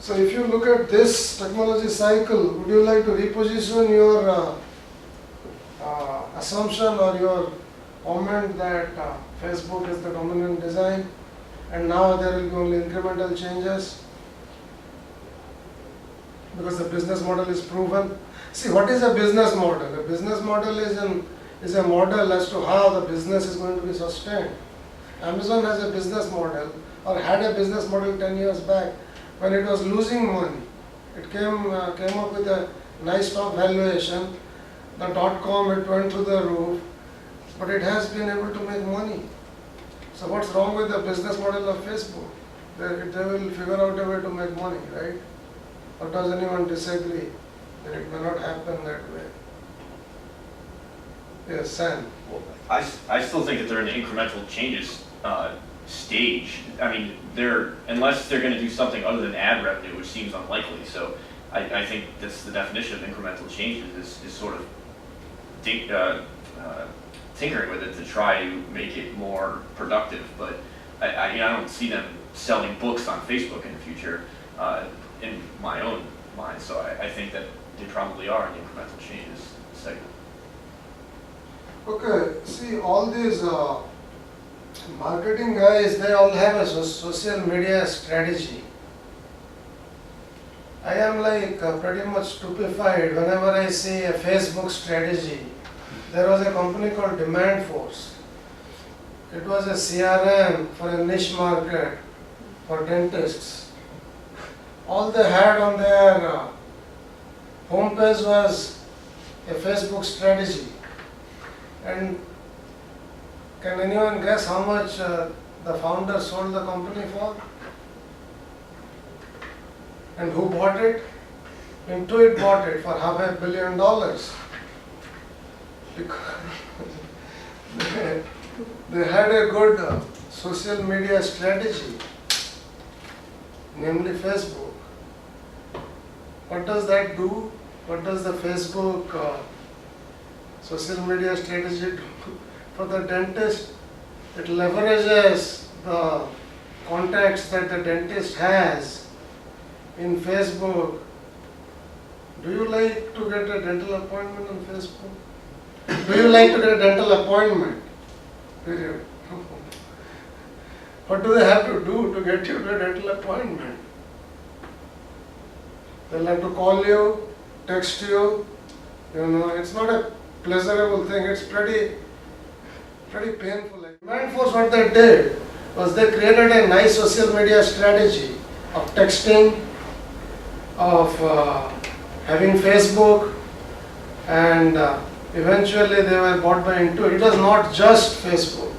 So if you look at this technology cycle, would you like to reposition your assumption or your comment that Facebook is the dominant design and now there will be only incremental changes because the business model is proven? See, what is a business model? A business model is a model as to how the business is going to be sustained. Amazon has a business model, or had a business model 10 years back when it was losing money. It came up with a nice top valuation. The .com, it went through the roof, but it has been able to make money. So what's wrong with the business model of Facebook? They will figure out a way to make money, right? Or does anyone disagree that it may not happen that way? Yes, Sam. Well, I still think that they're in the incremental changes stage. I mean, unless they're going to do something other than ad revenue, which seems unlikely. So I think that's the definition of incremental changes is sort of tinkering with it to try to make it more productive. But I don't see them selling books on Facebook in the future in my own mind. So I think that they probably are in the incremental changes segment. Okay, see, all these marketing guys, they all have a social media strategy. I am like pretty much stupefied whenever I see a Facebook strategy. There was a company called Demandforce. It was a CRM for a niche market for dentists. All they had on their homepage was a Facebook strategy. And can anyone guess how much the founder sold the company for? And who bought it? Intuit bought it for $500 million. Because they had a good social media strategy, namely Facebook. What does that do? What does the Facebook social media strategy do for the dentist? It leverages the contacts that the dentist has in Facebook. Do you like to get a dental appointment on Facebook? Do you like to get a dental appointment? What do they have to do to get you to a dental appointment? They'll have to call you, text you. It's not a pleasurable thing. It's pretty painful. Demandforce, what they did was they created a nice social media strategy of texting, of having Facebook, and eventually they were bought by Intuit. It was not just Facebook.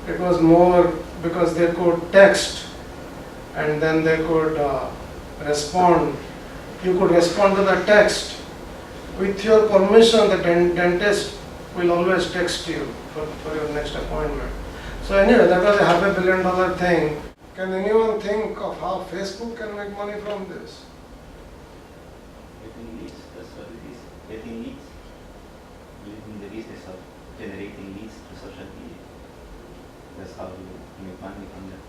It was more because they could text and then they could respond. You could respond to the text. With your permission, the dentist will always text you for your next appointment. So anyway, that was a $500 million thing. Can anyone think of how Facebook can make money from this? Getting leads, that's what it is. Getting leads. Living the business of generating leads through social media. That's how you make money from that.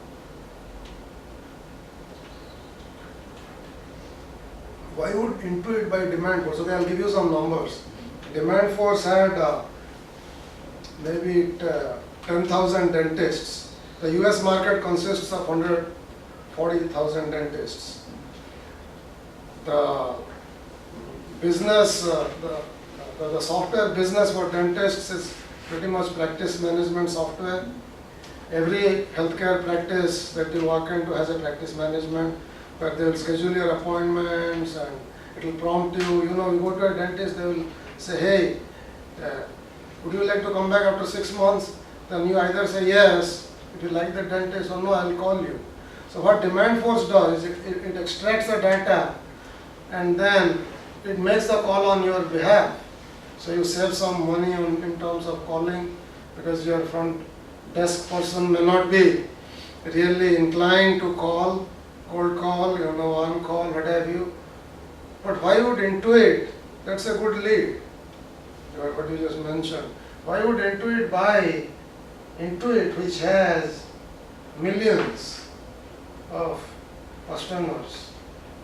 Why would Intuit buy Demandforce? Okay, I'll give you some numbers. Demandforce had maybe 10,000 dentists. The US market consists of 140,000 dentists. The business, the software business for dentists is pretty much practice management software. Every healthcare practice that you walk into has a practice management where they will schedule your appointments and it will prompt you. You go to a dentist, they will say, hey, would you like to come back after 6 months? Then you either say yes, if you like the dentist, or no, I will call you. So what Demandforce does is it extracts the data and then it makes the call on your behalf. So you save some money in terms of calling because your front desk person may not be really inclined to call, cold call, on call, what have you. But why would Intuit, that's a good lead, what you just mentioned. Why would Intuit buy Intuit, which has millions of customers?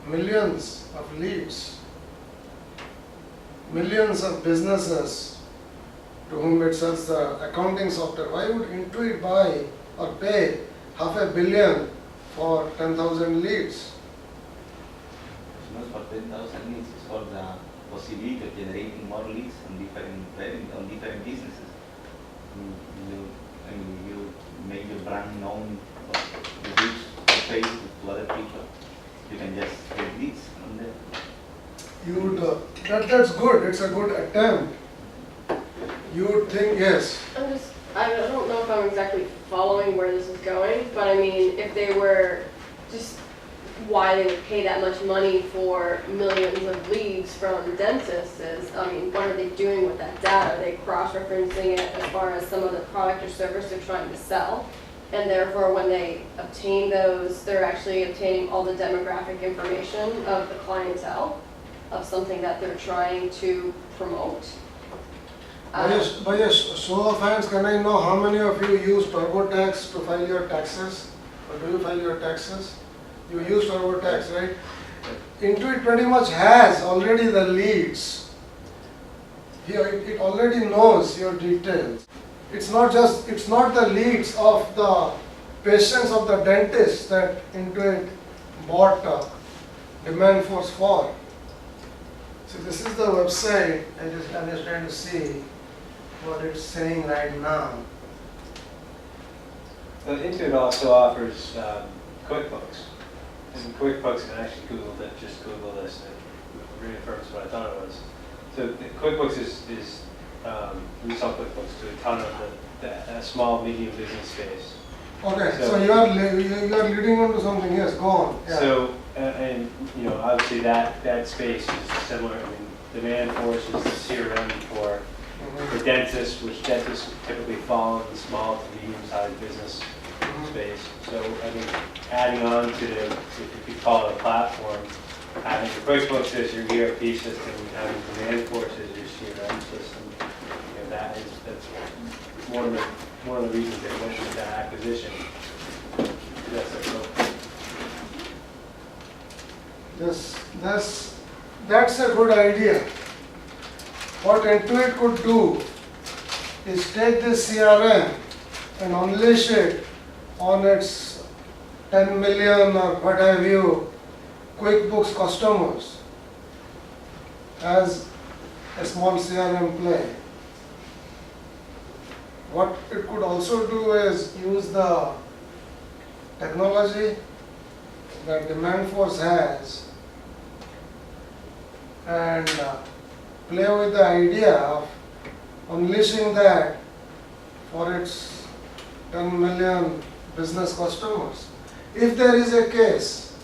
millions of leads, millions of businesses to whom it sells the accounting software. Why would Intuit buy or pay $500 million for 10,000 leads? It's not for 10,000 leads, it's for the possibility of generating more leads on different businesses. You make your brand known or you reach the face to other people. You can just get leads from there. That's good. It's a good attempt. You would think, yes. I don't know if I'm exactly following where this is going, but I mean, if they were just why they would pay that much money for millions of leads from dentists is, I mean, what are they doing with that data? Are they cross-referencing it as far as some of the product or service they're trying to sell? And therefore, when they obtain those, they're actually obtaining all the demographic information of the clientele of something that they're trying to promote. By a show of hands, can I know how many of you use TurboTax to file your taxes? Or do you file your taxes? You use TurboTax, right? Intuit pretty much has already the leads. Here, it already knows your details. It's not the leads of the patients of the dentist that Intuit bought Demandforce for. So this is the website. I'm just trying to see what it's saying right now. Intuit also offers QuickBooks. And QuickBooks, and I actually Googled it, just Googled this, and it reaffirms what I thought it was. So QuickBooks is we sell QuickBooks to a ton of the small, medium business space. Okay, so you are leading on to something. Yes, go on. Yeah. So, and you know, obviously that space is similar. I mean, Demandforce is the CRM for dentists, which dentists typically fall in the small to medium-sized business space. So I think adding on to the, if you call it a platform, having your QuickBooks as your ERP system, having Demandforce as your CRM system, you know, that's one of the reasons they went with that acquisition. That's their focus. That's a good idea. What Intuit could do is take this CRM and unleash it on its 10 million or what have you QuickBooks customers as a small CRM play. What it could also do is use the technology that Demandforce has and play with the idea of unleashing that for its 10 million business customers. If there is a case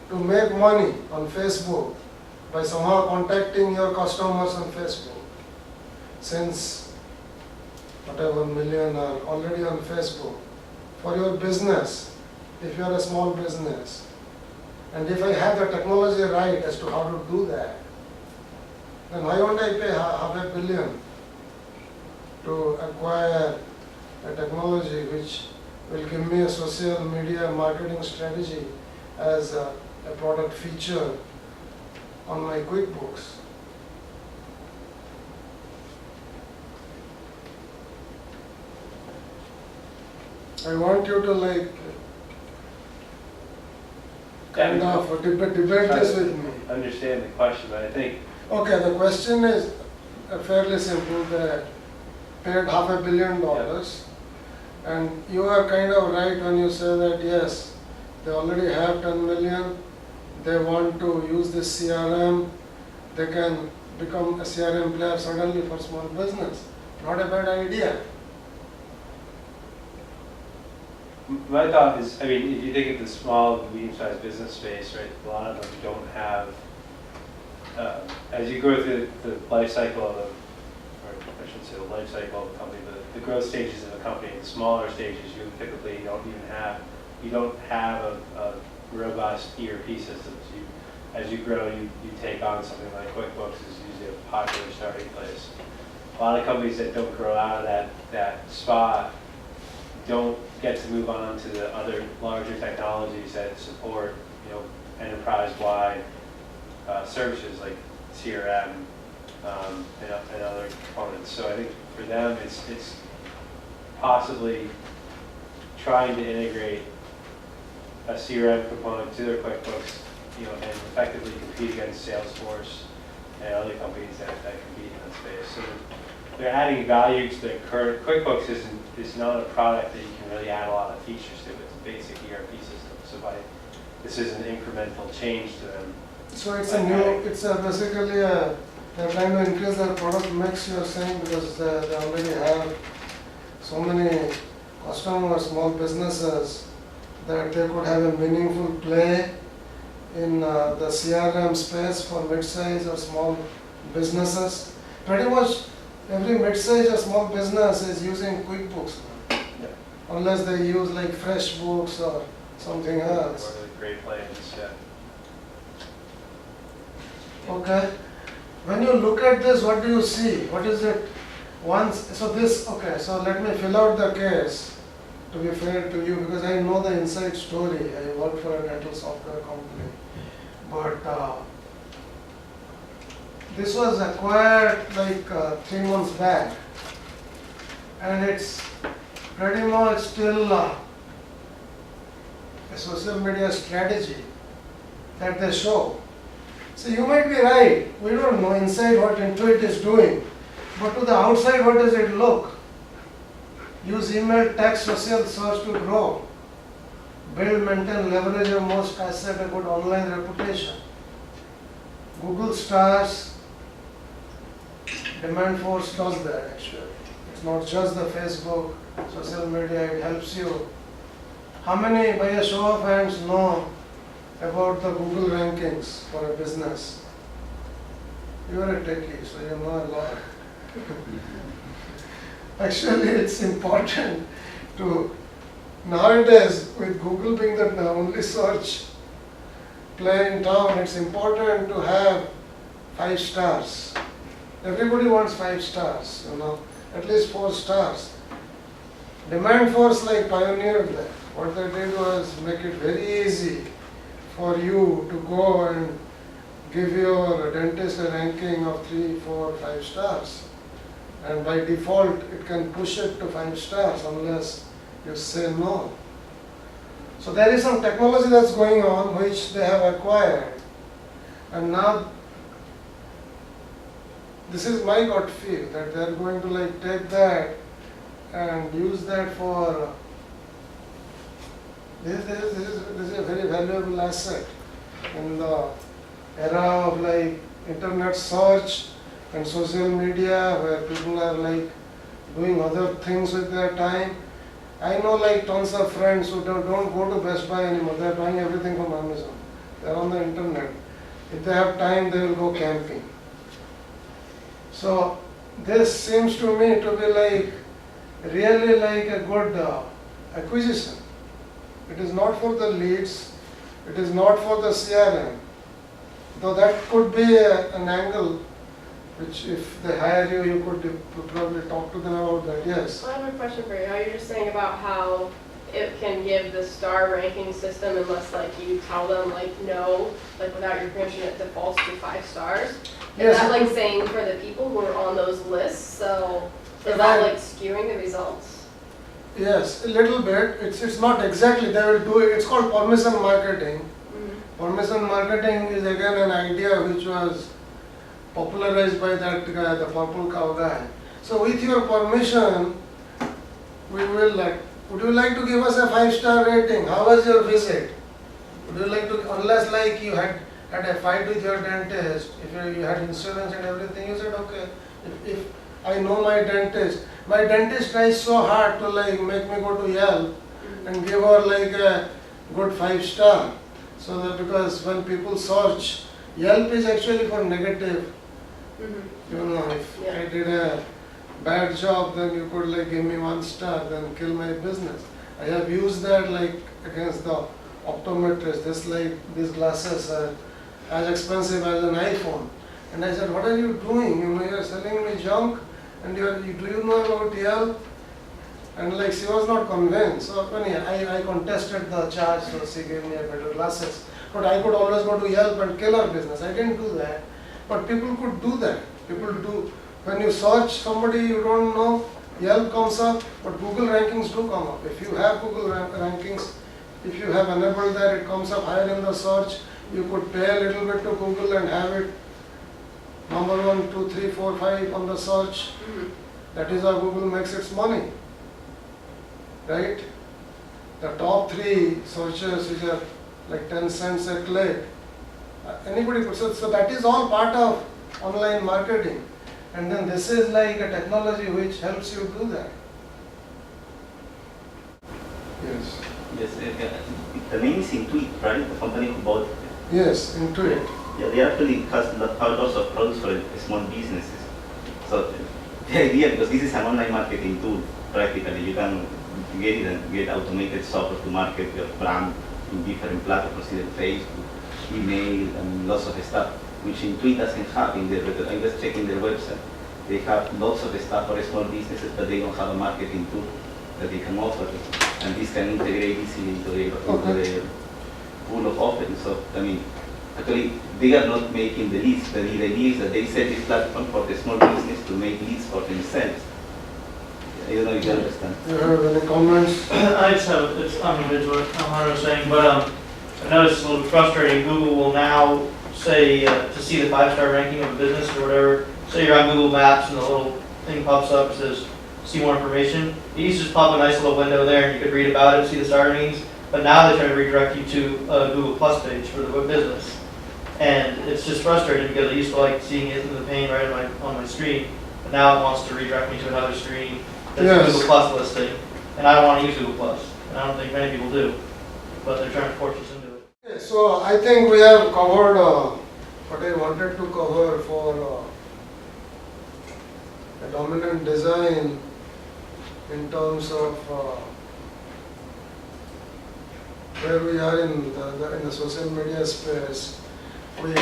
to make money on Facebook by somehow contacting your customers on Facebook, since whatever million are already on Facebook, for your business, if you are a small business, and if I have the technology right as to how to do that, then why won't I pay $500 million to acquire a technology which will give me a social media marketing strategy as a product feature on my QuickBooks? I want you to kind of debate this with me. Understand the question, but I think Okay, the question is fairly simple. They paid $500 million, and you are kind of right when you say that yes, they already have 10 million. They want to use this CRM. They can become a CRM player suddenly for small business. Not a bad idea. my thought is, I mean, if you think of the small, medium-sized business space, right, a lot of them don't have, as you go through the life cycle of, or I shouldn't say the life cycle of a company, but the growth stages of a company, the smaller stages, you typically don't have a robust ERP systems. As you grow, you take on something like QuickBooks is usually a popular starting place. A lot of companies that don't grow out of that spot don't get to move on to the other larger technologies that support, enterprise-wide services like CRM and other components. So I think for them, it's possibly trying to integrate a CRM component to their QuickBooks, and effectively compete against Salesforce and other companies that compete in that space. So they're adding value to their current QuickBooks is not a product that you can really add a lot of features to. It's a basic ERP system. So this is an incremental change to them. So it's basically they're trying to increase their product mix, you're saying, because they already have so many customers, small businesses, that they could have a meaningful play in the CRM space for mid-size or small businesses. Pretty much every mid-size or small business is using QuickBooks now, unless they use like FreshBooks or something else. Or the Great Plains, yeah. Okay. When you look at this, what do you see? What is it? So let me fill out the case, to be fair to you, because I know the inside story. I work for a dental software company. But this was acquired like 3 months back, and it's pretty much still a social media strategy that they show. So you might be right, we don't know inside what Intuit is doing, but to the outside, what does it look? Use email, text, social search to grow. Build, maintain, leverage your most asset, a good online reputation. Google stars, Demandforce does that actually. It's not just the Facebook, social media, it helps you. How many, by a show of hands, know about the Google rankings for a business? You are a techie, so you know a lot. Actually, it's important to, nowadays, with Google being the only search play in town, it's important to have 5 stars. Everybody wants 5 stars, at least 4 stars. Demandforce pioneered that. What they did was make it very easy for you to go and give your dentist a ranking of 3, 4, 5 stars. And by default, it can push it to 5 stars unless you say no. So there is some technology that's going on which they have acquired. And now, this is my gut feel, that they are going to take that and use that for, this is a very valuable asset in the era of internet search and social media, where people are doing other things with their time. I know tons of friends who don't go to Best Buy anymore. They're buying everything from Amazon. They're on the internet. If they have time, they will go camping. So this seems to me to be really a good acquisition. It is not for the leads. It is not for the CRM. Though that could be an angle which, if they hire you, you could probably talk to them about that, yes. I have a question for you. How you're just saying about how it can give the star ranking system unless you tell them no, without your permission, it defaults to 5 stars. Is Yes. that saying for the people who are on those lists? So is that skewing the results? Yes, a little bit. It's not exactly, they will do it. It's called permission marketing. Mm-hmm. Permission marketing is again an idea which was popularized by that guy, the purple cow guy. So with your permission, we will would you like to give us a 5-star rating? How was your visit? Would you like to, unless you had a fight with your dentist, if you had insurance and everything, you said, okay, if I know my dentist tries so hard to make me go to Yelp and give her a good 5-star. So that, because when people search, Yelp is actually for negative. Mm-hmm. If Yeah. I did a bad job, then you could give me 1 star, then kill my business. I have used that against the optometrist. These glasses are as expensive as an iPhone. And I said, what are you doing? You are selling me junk, and do you know about Yelp? And like she was not convinced. So when I contested the charge, so she gave me a better glasses. But I could always go to Yelp and kill her business. I didn't do that. But people could do that. People do. When you search somebody you don't know, Yelp comes up, but Google rankings do come up. If you have Google rankings, if you have enabled that, it comes up higher in the search. You could pay a little bit to Google and have it number 1, 2, 3, 4, 5 on the search. That is how Google makes its money. Right? The top 3 searches which are like 10 cents a click. Anybody could, so that is all part of online marketing. And then this is like a technology which helps you do that. Yes. Yes, the name is Intuit, right? The company who bought it. Yes, Intuit. Yeah, they actually have lots of products for small businesses. So the idea, because this is an online marketing tool, practically, you can get it and get automated software to market your brand in different platforms, either Facebook, email, and lots of stuff, which Intuit doesn't have in their, I was checking their website. They have lots of stuff for small businesses, but they don't have a marketing tool that they can offer. And this can integrate easily into their pool of offerings. So, I mean, actually, they are not making the leads. The idea is that they set this platform for the small business to make leads for themselves. I don't know if you understand. You have any comments? I just have, I'm new to it, I'm what I was saying, but I noticed it's a little frustrating. Google will now say, to see the 5-star ranking of a business or whatever, say you're on Google Maps and the little thing pops up, it says, see more information. It used to just pop a nice little window there and you could read about it, see the star ratings, but now they try to redirect you to a Google Plus page for the business. And it's just frustrating because I used to like seeing it in the pane right on my screen, but now it wants to redirect me to another screen that's Yes. a Google Plus listing, and I don't want to use Google Plus, and I don't think many people do, but they're trying to force us into it. Okay, so I think we have covered what I wanted to cover for a dominant design in terms of where we are in the social media space. We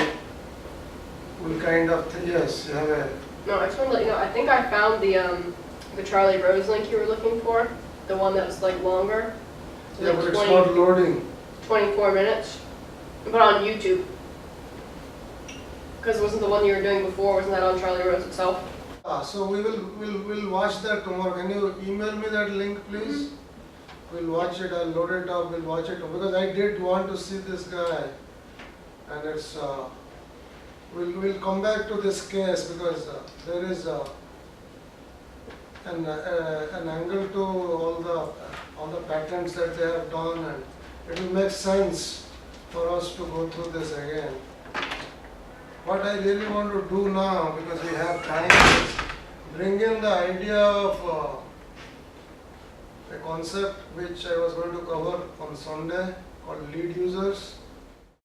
will kind of, yes, you have a, No, I just wanted to let you know, I think I found the Charlie Rose link you were looking for, the one that was like longer. It was yeah, like but it's 20 not loading. 24 minutes, but on YouTube. Because it wasn't the one you were doing before, wasn't that on Charlie Rose itself? So we'll watch that tomorrow. Can you email me that link, please? We'll watch it. I'll load it up. We'll watch it because I did want to see this guy, and it's. We'll come back to this case because there is an angle to all the patents that they have done, and it will make sense for us to go through this again. What I really want to do now, because we have time, is bring in the idea of a concept which I was going to cover on Sunday called lead users.